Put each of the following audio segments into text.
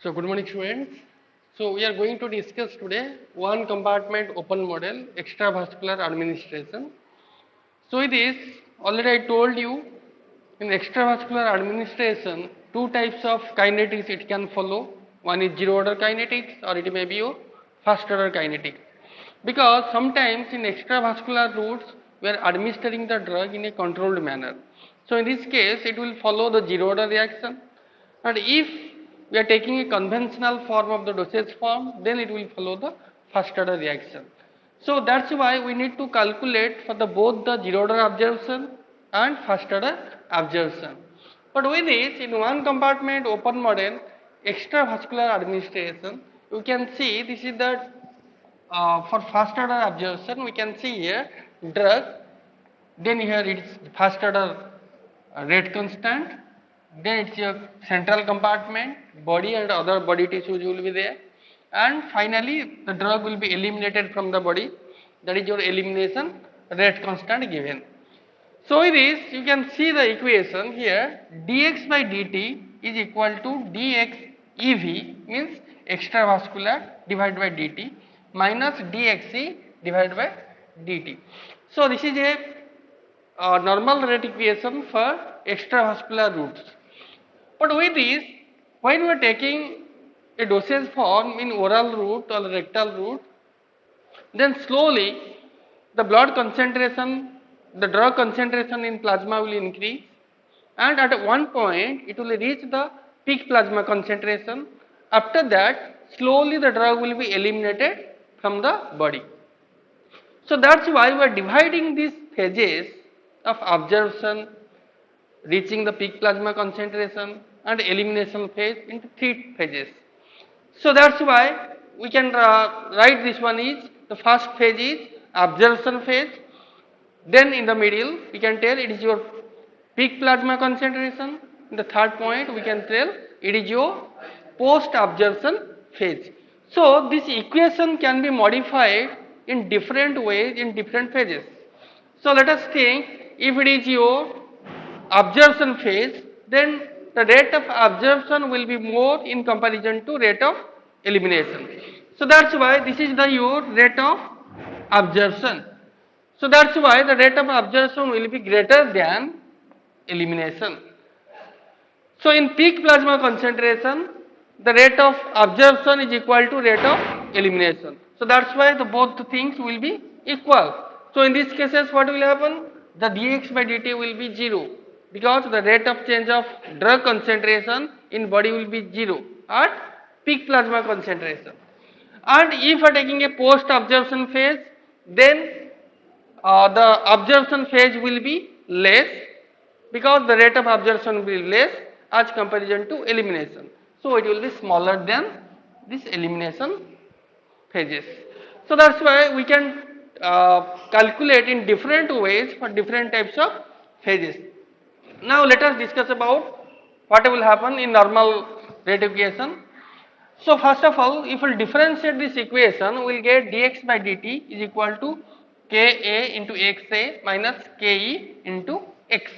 So good morning students. So we are going to discuss today one compartment open model extravascular administration. So it is already I told you in extravascular administration two types of kinetics it can follow. One is zero order kinetics or it may be a first order kinetics. Because sometimes in extravascular routes we are administering the drug in a controlled manner. So in this case it will follow the zero order reaction, and if we are taking a conventional form of the dosage form, then it will follow the first order reaction. So that's why we need to calculate for the both the zero order absorption and first order absorption. But with this, in one compartment open model extravascular administration, you can see this is the for first order absorption we can see here drug, then here it is first order rate constant, then it's your central compartment, body and other body tissues will be there, and finally the drug will be eliminated from the body, that is your elimination rate constant given. So with this you can see the equation here, dx by dt is equal to dx EV means extravascular divided by dt minus dxe divided by dt. So this is a normal rate equation for extravascular routes. But with this, when we are taking a dosage form in oral route or rectal route, then slowly the blood concentration, the drug concentration in plasma will increase, and at one point it will reach the peak plasma concentration. After that, slowly the drug will be eliminated from the body. So that's why we are dividing these phases of absorption, reaching the peak plasma concentration and elimination phase into three phases. So that's why we can write this one is the first phase is absorption phase, then in the middle we can tell it is your peak plasma concentration, in the third point we can tell it is your post absorption phase. So this equation can be modified in different ways in different phases. So let us think, if it is your absorption phase, then the rate of absorption will be more in comparison to rate of elimination. So that's why this is the your rate of absorption. So that's why the rate of absorption will be greater than elimination. So in peak plasma concentration, the rate of absorption is equal to rate of elimination. So that's why the both the things will be equal. So in these cases what will happen? The dx by dt will be 0, because the rate of change of drug concentration in body will be 0 at peak plasma concentration. And if you are taking a post absorption phase, then the absorption phase will be less, because the rate of absorption will be less as comparison to elimination. So it will be smaller than this elimination phases. So that's why we can calculate in different ways for different types of phases. Now let us discuss about what will happen in normal rate equation. So first of all, if we differentiate this equation, we will get dx by dt is equal to ka into xa minus ke into x.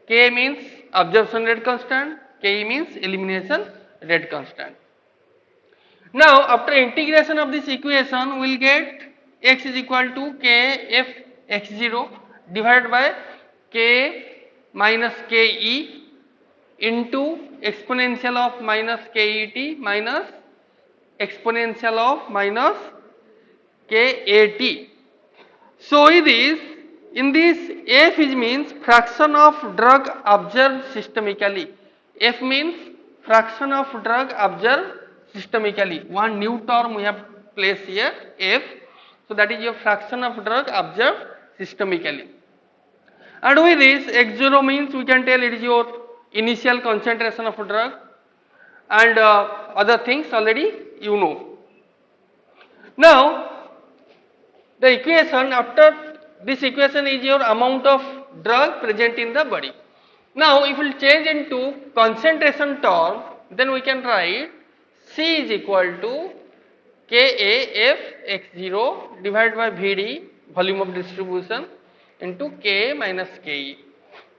K means absorption rate constant, ke means elimination rate constant. Now after integration of this equation, we will get x is equal to kf x0 divided by k minus ke into exponential of minus ket minus exponential of minus kat. So it is in this f is means fraction of drug absorbed systemically. F means fraction of drug absorbed systemically. One new term we have placed here, f. So that is your fraction of drug absorbed systemically. And with this x0 means we can tell it is your initial concentration of drug, and other things already you know. Now the equation, after this equation is your amount of drug present in the body. Now if we will change into concentration term, then we can write C is equal to KAF x0 divided by VD, volume of distribution, into K minus KE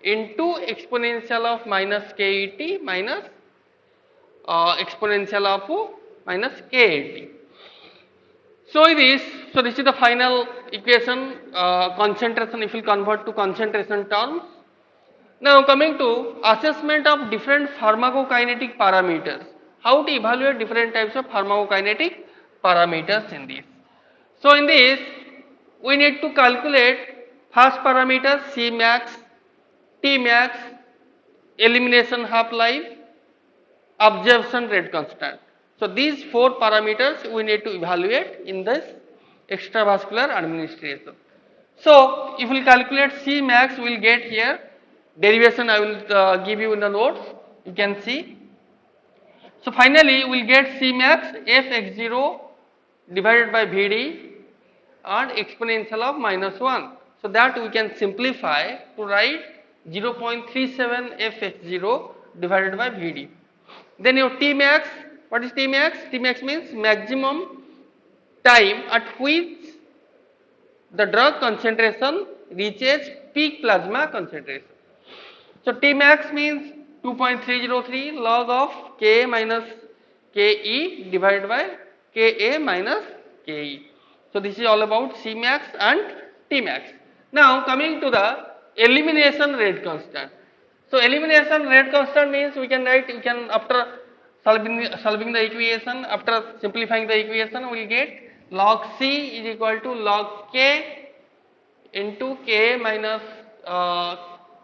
into exponential of minus KET minus exponential of minus k80. So this is the final equation, concentration if you convert to concentration terms. Now coming to assessment of different pharmacokinetic parameters. How to evaluate different types of pharmacokinetic parameters in this. So in this we need to calculate first parameter Cmax, Tmax, elimination half-life, absorption rate constant. So these four parameters we need to evaluate in this extravascular administration. So if we calculate Cmax, we will get here derivation. I will give you in the notes. You can see. So finally, we will get Cmax Fx0 divided by Vd and exponential of minus 1. So that we can simplify to write 0.37 Fx0 divided by Vd. Then your Tmax, what is Tmax? Tmax means maximum time at which the drug concentration reaches peak plasma concentration. So Tmax means 2.303 log of Ka minus Ke divided by Ka minus Ke. So this is all about Cmax and Tmax. Now coming to the elimination rate constant. So elimination rate constant means we can write, after solving the equation, after simplifying the equation, we will get log C is equal to log K into K minus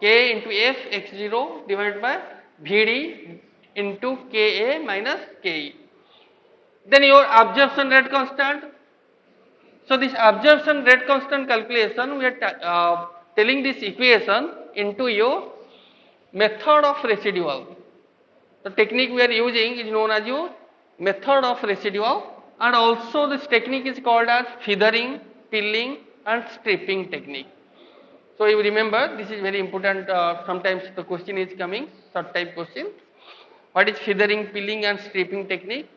K into F x0 divided by Vd into Ka minus Ke. Then your absorption rate constant. So this absorption rate constant calculation, we are telling this equation into your method of residual. The technique we are using is known as your method of residual, and also this technique is called as feathering, pilling and stripping technique. So you remember, this is very important. Sometimes the question is coming, short type question. What is feathering, pilling and stripping technique?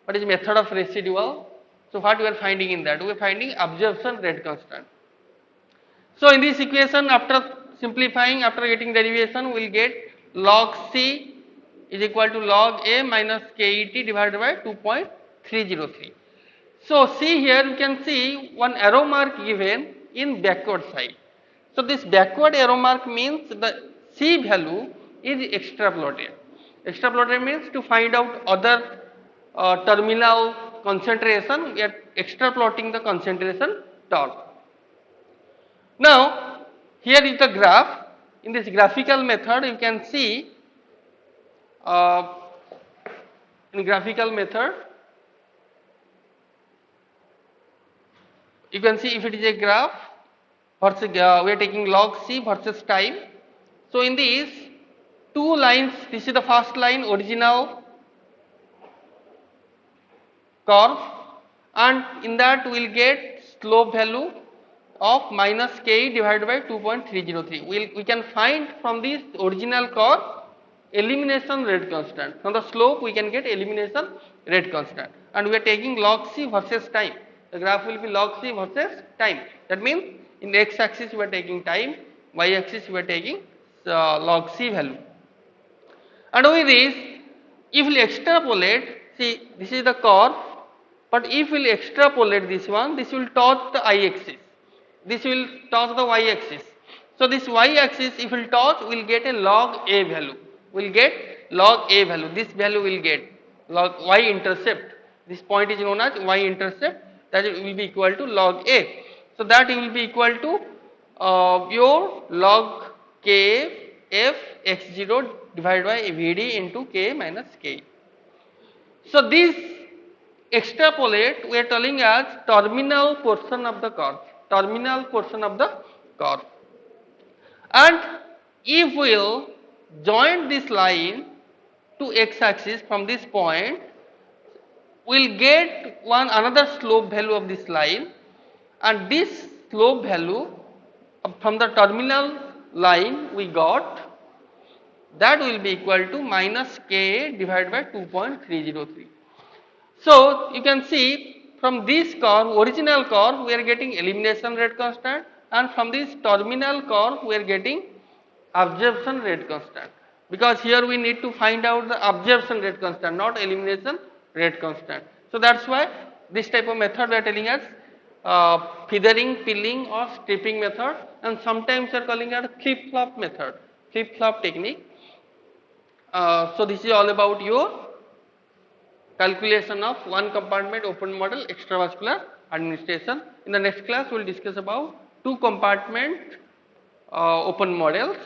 What is method of residual? So what we are finding in that? We are finding absorption rate constant. So in this equation, after simplifying, after getting derivation, we will get log C is equal to log A minus KET divided by 2.303. So see here, you can see one arrow mark given in backward side. So this backward arrow mark means the C value is extrapolated. Extrapolated means to find out other terminal concentration, we are extrapolating the concentration term. Now here is the graph. In this graphical method you can see, in graphical method you can see if it is a graph versus we are taking log C versus time. So in these two lines, this is the first line, original curve, and in that we will get slope value of minus K divided by 2.303. We can find from this original curve elimination rate constant. From the slope we can get elimination rate constant, and we are taking log C versus time. The graph will be log C versus time. That means in the x axis we are taking time, y axis we are taking log C value. And with this, if we extrapolate, see this is the curve, but if we extrapolate this one, this will touch the y axis, this will touch the y axis. So this y axis if we will touch, we will get a log A value, we will get log A value, this value will get log y intercept, this point is known as y intercept, that will be equal to log A. So that will be equal to your log K F x0 divided by Vd into K minus K. So this extrapolate we are telling as terminal portion of the curve, terminal portion of the curve. And if we will join this line to x axis from this point, we will get another slope value of this line, and this slope value from the terminal line we got, that will be equal to minus Ka divided by 2.303. So you can see from this curve, original curve, we are getting elimination rate constant, and from this terminal curve we are getting absorption rate constant. because here we need to find out the absorption rate constant, not elimination rate constant. So that's why this type of method we are telling as feathering, pilling or stripping method, and sometimes we are calling it flip-flop method, flip-flop technique. So this is all about your calculation of one compartment open model extravascular administration. In the next class we will discuss about two compartment open models.